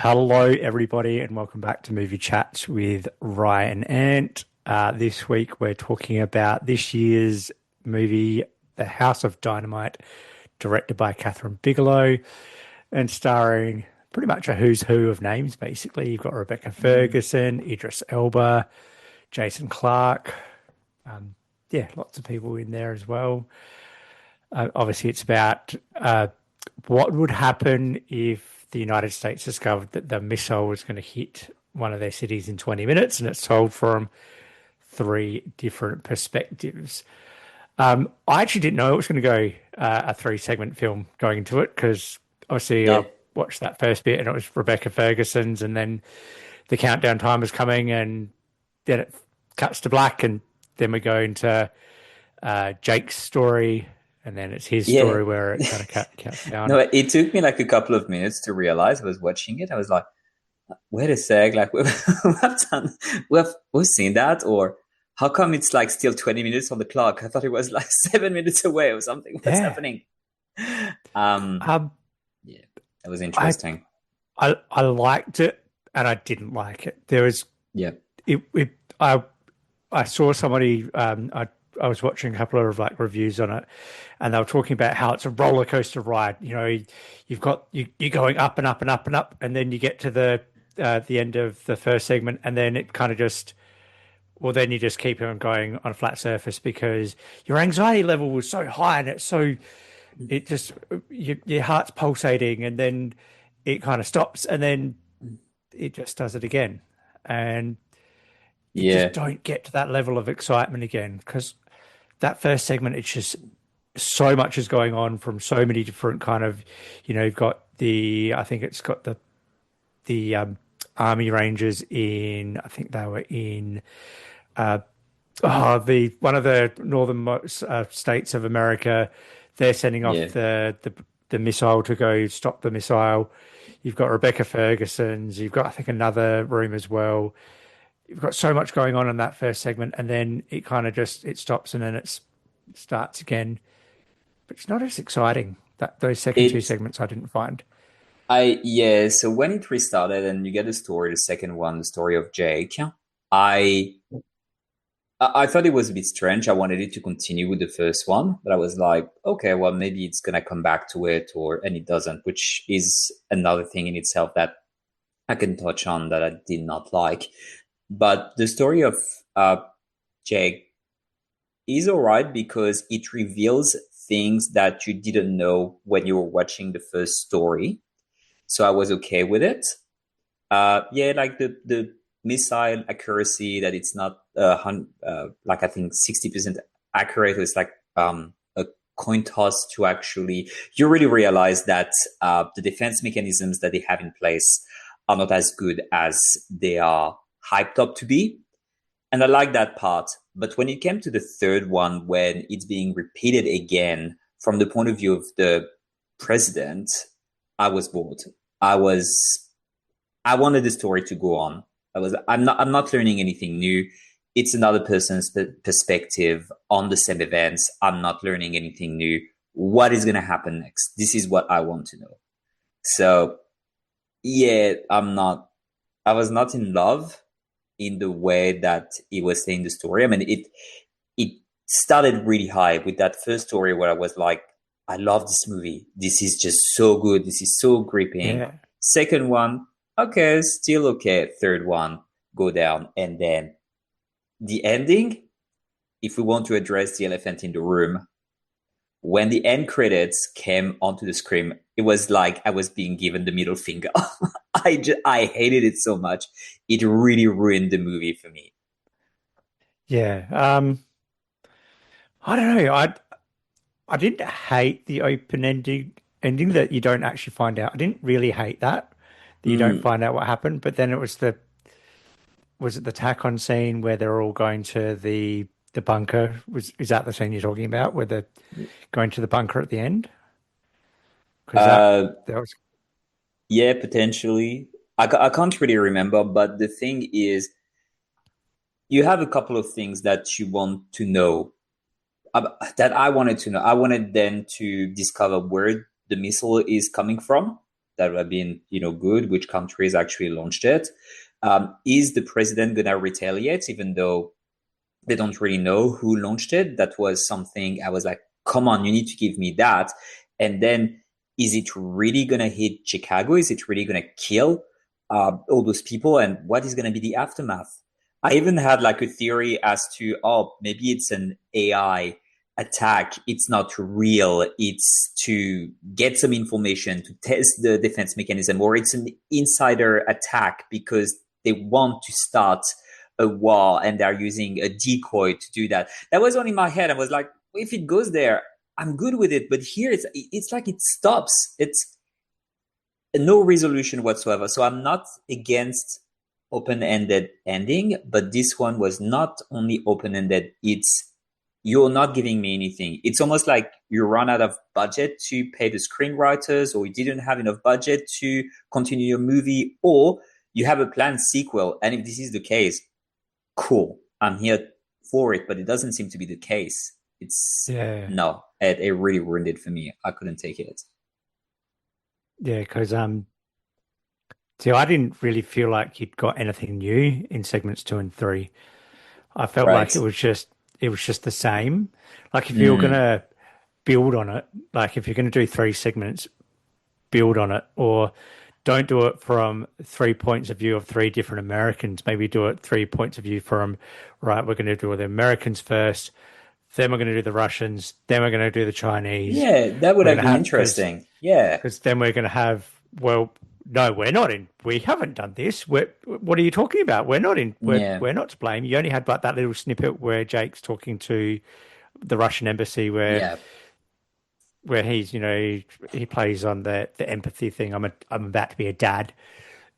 Hello, everybody, and welcome back to Movie Chats with Ryan and Ant. This week, we're talking about this year's movie, A House of Dynamite, directed by Kathryn Bigelow and starring pretty much a who's who of names, basically. You've got Rebecca Ferguson, Idris Elba, Jason Clarke. Lots of people in there as well. Obviously, it's about what would happen if the United States discovered that the missile was going to hit one of their cities in 20 minutes, and it's told from three different perspectives. I actually didn't know it was going to go a three-segment film going into it because obviously Yeah, I watched that first bit and it was Rebecca Ferguson's, and then the countdown time was coming, and then it cuts to black, and then we go into Jake's story, and then it's his yeah. story where it kind of cuts No, down. it took me like a couple of minutes to realize I was watching it. I was like, wait a sec, like we've done, we've seen that, or how come it's like still 20 minutes on the clock? I thought it was like 7 minutes away or something. What's Yeah. happening? Um, Um, yeah, it was I interesting. I liked it and I didn't like it. There was Yeah, it, it I saw somebody I was watching a couple of like reviews on it, and they were talking about how it's a roller coaster ride. You know, you're going up and up and up and up, and then you get to the end of the first segment, and then it kind of just then you just keep on going on a flat surface because your anxiety level was so high, and it just your heart's pulsating, and then it kind of stops, and then it just does it again, and you just yeah, don't get to that level of excitement again because that first segment, it's just so much is going on from so many different kind of, you've got I think it's got the Army Rangers in, I think they were in the one of the northernmost states of America. They're sending off yeah, the missile to go stop the missile. You've got Rebecca Ferguson's. You've got, I think, another room as well. You've got so much going on in that first segment, and then it kind of just it stops, and then it starts again. But it's not as exciting. That those second two it. segments I didn't find. Yeah. So when it restarted and you get the story, the second one, the story of Jake, I I thought it was a bit strange. I wanted it to continue with the first one, but I was like, okay, well, maybe it's gonna come back to it, and it doesn't, which is another thing in itself that I can touch on that I did not like. But the story of uh, Jake is all right because it reveals things that you didn't know when you were watching the first story. So I was okay with it. Yeah, like the missile accuracy that it's not like I think 60% accurate. It's like a coin toss to actually you really realize that the defense mechanisms that they have in place are not as good as they are hyped up to be. And I like that part. But when it came to the third one, when it's being repeated again from the point of view of the president, I was bored. I was I wanted the story to go on. I'm not learning anything new. It's another person's perspective on the same events. I'm not learning anything new. What is going to happen next? This is what I want to know. So yeah, I was not in love in the way that it was saying the story. I mean, it started really high with that first story where I was like, I love this movie. This is just so good. This is so gripping. Yeah, Second one, okay, still okay. Third one, go down. And then the ending, if we want to address the elephant in the room, when the end credits came onto the screen, it was like I was being given the middle finger. I hated it so much. It really ruined the movie for me. yeah. I don't know. I didn't hate the open ending that you don't actually find out. I didn't really hate that you don't Mm. find out what happened. But then it was was it the tack on scene where they're all going to the bunker? Is that the scene you're talking about, where they're going to the bunker at the end? Because Uh, that was yeah, potentially. I can't really remember, but the thing is, you have a couple of things that you want to know that I wanted to know. I wanted them to discover where the missile is coming from. that would have been, good, which countries actually launched it. Is the president going to retaliate, even though they don't really know who launched it? That was something I was like, come on, you need to give me that. And then, is it really going to hit Chicago? Is it really going to kill all those people? And what is going to be the aftermath? I even had like a theory as to, oh, maybe it's an AI attack. It's not real. It's to get some information to test the defense mechanism, or it's an insider attack because they want to start a war and they're using a decoy to do that. That was only in my head. I was like, if it goes there, I'm good with it. But here it's like it stops. It's no resolution whatsoever. So I'm not against open-ended ending, but this one was not only open-ended, it's you're not giving me anything. It's almost like you run out of budget to pay the screenwriters, or you didn't have enough budget to continue your movie, or you have a planned sequel. And if this is the case, cool, I'm here for it, but it doesn't seem to be the case. It's no, it really ruined it for me. I couldn't take it. Yeah, because see, I didn't really feel like you'd got anything new in segments 2 and 3. I felt Right. like it was just the same. Like if you're Mm. gonna build on it, like if you're gonna do 3 segments, build on it, or don't do it from 3 points of view of 3 different Americans. Maybe do it 3 points of view from, right, we're going to do the Americans first, then we're going to do the Russians, then we're going to do the Chinese. Yeah, that would We're have going to been have, because interesting. Yeah. then we're going to have, well, no, we haven't done this. What are you talking about? We're not in, Yeah. we're not to blame. You only had but that little snippet where Jake's talking to the Russian embassy Yeah. where he's, he plays on the empathy thing. I'm about to be a dad.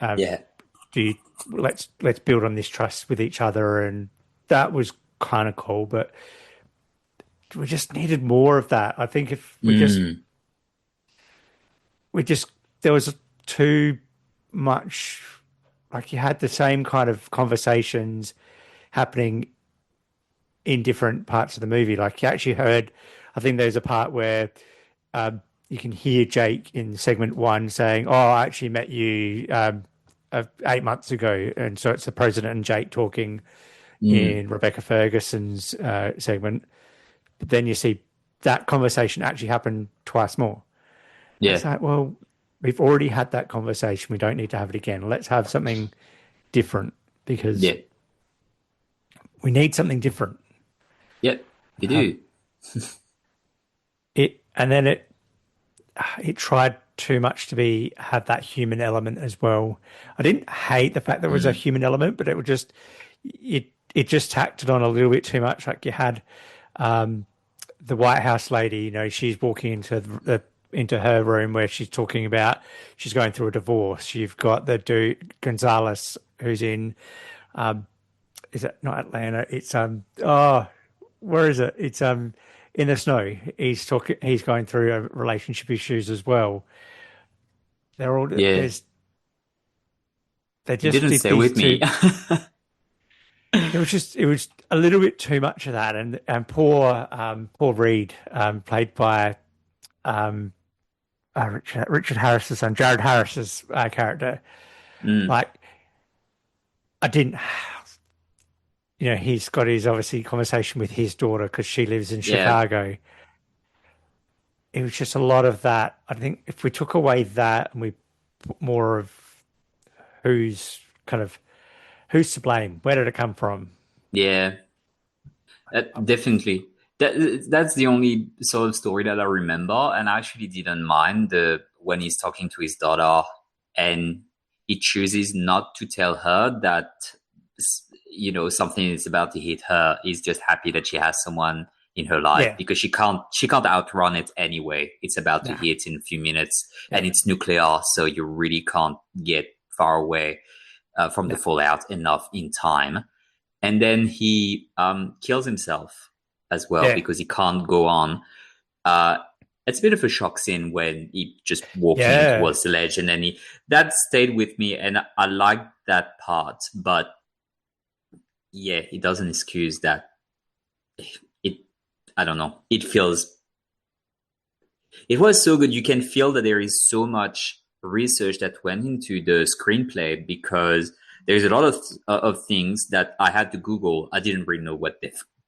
Yeah. Do you, let's build on this trust with each other, and that was kind of cool. But we just needed more of that. I think if Mm. we just there was too much. Like you had the same kind of conversations happening in different parts of the movie. Like you actually heard, I think there's a part where you can hear Jake in segment 1 saying, "Oh, I actually met you 8 months ago," and so it's the president and Jake talking Mm. in Rebecca Ferguson's segment. But then you see that conversation actually happen twice more. Yeah. It's like, well, we've already had that conversation. We don't need to have it again. Let's have something different, because Yeah. we need something different. Yeah. You do. And then it tried too much to have that human element as well. I didn't hate the fact there was a Mm. human element, but it just tacked it on a little bit too much. Like you had the White House lady, she's walking into her room where she's talking about she's going through a divorce. You've got the dude Gonzalez who's in is it not Atlanta? It's where is it? It's in the snow. He's going through relationship issues as well. They're all Yeah. there's they You just didn't did stay these with me. two. It was a little bit too much of that, and poor Reed, played by Richard Harris's son, Jared Harris's character. Mm. Like I didn't, he's got his obviously conversation with his daughter because she lives in Yeah. Chicago. It was just a lot of that. I think if we took away that and we put more of who's kind of who's to blame, where did it come from? Yeah. Definitely. That's the only sort of story that I remember, and I actually didn't mind the when he's talking to his daughter, and he chooses not to tell her that something is about to hit her. He's just happy that she has someone in her life Yeah, because she can't outrun it anyway. It's about to nah, hit in a few minutes, and yeah, it's nuclear, so you really can't get far away from the nah, fallout enough in time. And then he kills himself as well yeah, because he can't go on. Uh, it's a bit of a shock scene when he just walking yeah, towards the ledge, and then that stayed with me, and I liked that part. But yeah, it doesn't excuse that. It, I don't know. It was so good. You can feel that there is so much research that went into the screenplay because there's a lot of things that I had to Google. I didn't really know what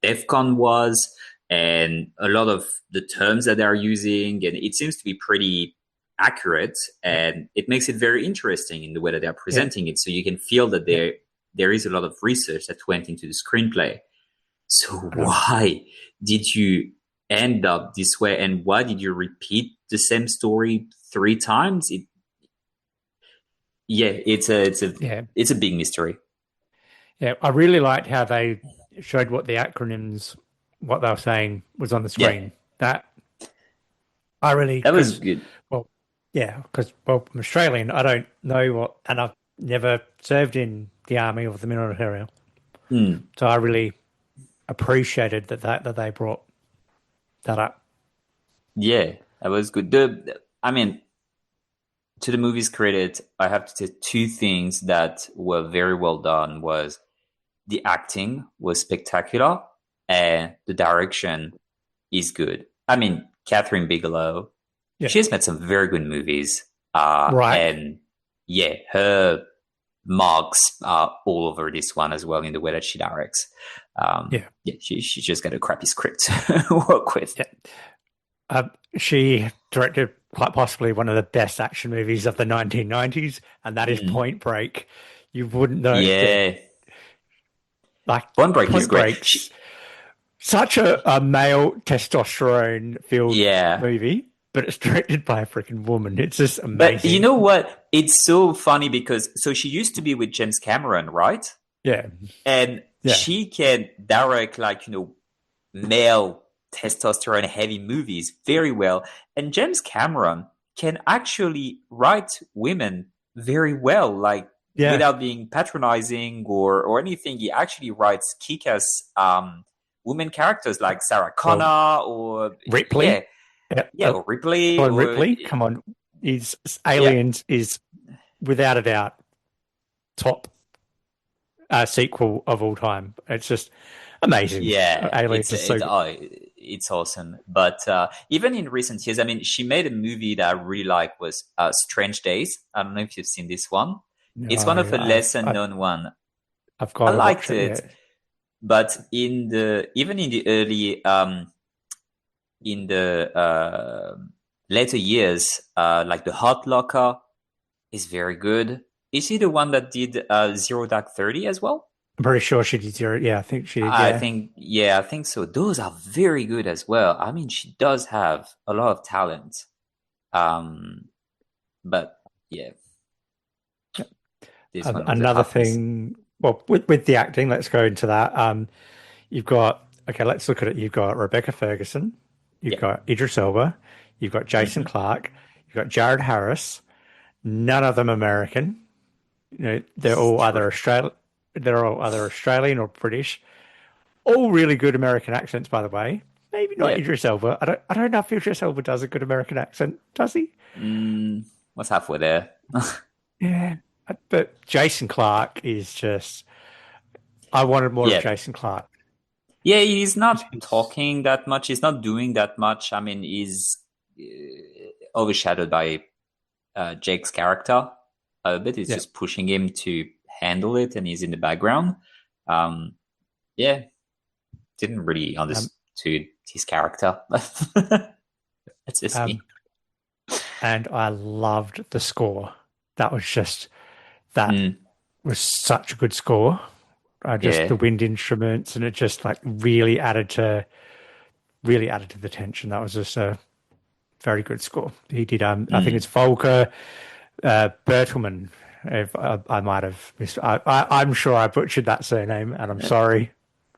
DEFCON was and a lot of the terms that they're using, and it seems to be pretty accurate, and it makes it very interesting in the way that they're presenting it. So you can feel that there is a lot of research that went into the screenplay. So why did you end up this way, and why did you repeat the same story 3 times? It's a big mystery. Yeah, I really liked how they showed what the acronyms, what they were saying was on the screen. That was good. Well, yeah, because I'm Australian. I don't know what, and I've never served in the army or the military, so I really appreciated that they brought that up. Yeah, that was good. I mean, to the movie's credit, I have to say 2 things that were very well done was the acting was spectacular and the direction is good. I mean, Kathryn Bigelow, she's made some very good movies. Right. And her marks are all over this one as well in the way that she directs. She just got a crappy script to work with. She directed quite possibly one of the best action movies of the 1990s, and that is Point Break. You wouldn't know. Like Point Break is great. Such a male testosterone-filled movie, but it's directed by a freaking woman. It's just amazing. But you know what? It's so funny because she used to be with James Cameron, right? Yeah. And she can direct male testosterone heavy movies very well. And James Cameron can actually write women very well, without being patronizing or anything. He actually writes kick-ass women characters like Sarah Connor or Ripley. Or Ripley. Ripley. Come on. Aliens is without a doubt top sequel of all time. It's just amazing. Yeah, Aliens it's awesome. But even in recent years, I mean, she made a movie that I really like was Strange Days. I don't know if you've seen this one. No, it's one of the lesser known one. I liked it. Yeah. But even in the early in the later years, like The Hot Locker is very good. Is she the one that did Zero Dark 30 as well? I'm pretty sure she did Zero. Yeah, I think she did. I think so. Those are very good as well. I mean, she does have a lot of talent. But yeah. Another thing, well, with the acting, let's go into that. Let's look at it. You've got Rebecca Ferguson, you've got Idris Elba, you've got Jason Clarke, you've got Jared Harris. None of them American. They're all either Australian or British. All really good American accents, by the way. Maybe not Idris Elba. I don't know if Idris Elba does a good American accent. Does he? What's halfway there? Yeah. But Jason Clarke is just... I wanted more of Jason Clarke. Yeah, he's not talking that much. He's not doing that much. I mean, he's overshadowed by Jake's character. But he's just pushing him to handle it, and he's in the background. Didn't really understood his character. That's just me. And I loved the score. That was just... That was such a good score. The wind instruments, and it just really added to the tension. That was just a very good score. He did. I think it's Volker Bertelmann. If I might have missed. I'm sure I butchered that surname, and I'm sorry.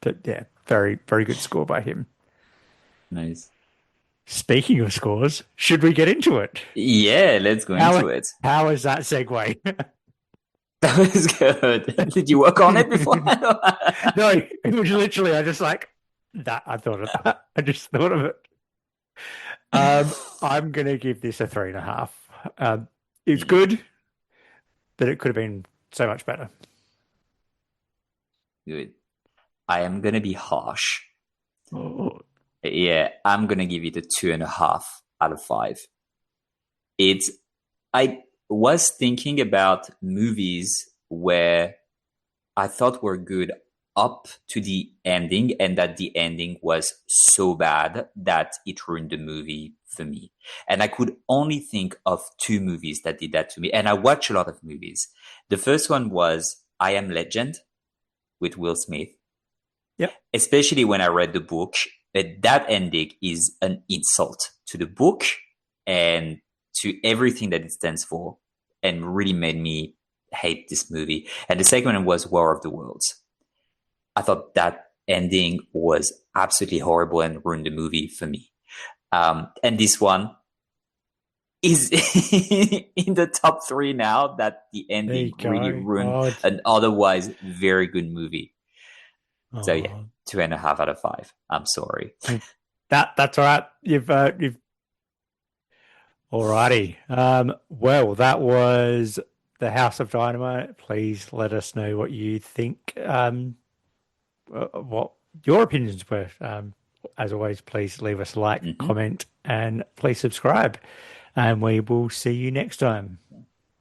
But yeah, very very good score by him. Nice. Speaking of scores, should we get into it? Yeah, let's go into it. How is that segue? That was good. Did you work on it before? No, it was literally, I just that. I thought of that. I just thought of it. I'm going to give this a 3.5. It's good, but it could have been so much better. Good. I am going to be harsh. Oh. Yeah, I'm going to give it a 2.5 out of 5. was thinking about movies where I thought were good up to the ending, and that the ending was so bad that it ruined the movie for me. And I could only think of two movies that did that to me. And I watch a lot of movies. The first one was I Am Legend with Will Smith, Yep. especially when I read the book. That ending is an insult to the book and to everything that it stands for, and really made me hate this movie. And the second one was War of the Worlds. I thought that ending was absolutely horrible and ruined the movie for me. And this one is in the top three now, that the There ending you really go. ruined Oh, an otherwise very good movie. So yeah, oh. 2.5 out of 5. I'm sorry. That's all right. You've alrighty. Well, that was the House of Dynamite. Please let us know what you think. What your opinions were. As always, please leave us a like, Mhm. comment, and please subscribe. And we will see you next time.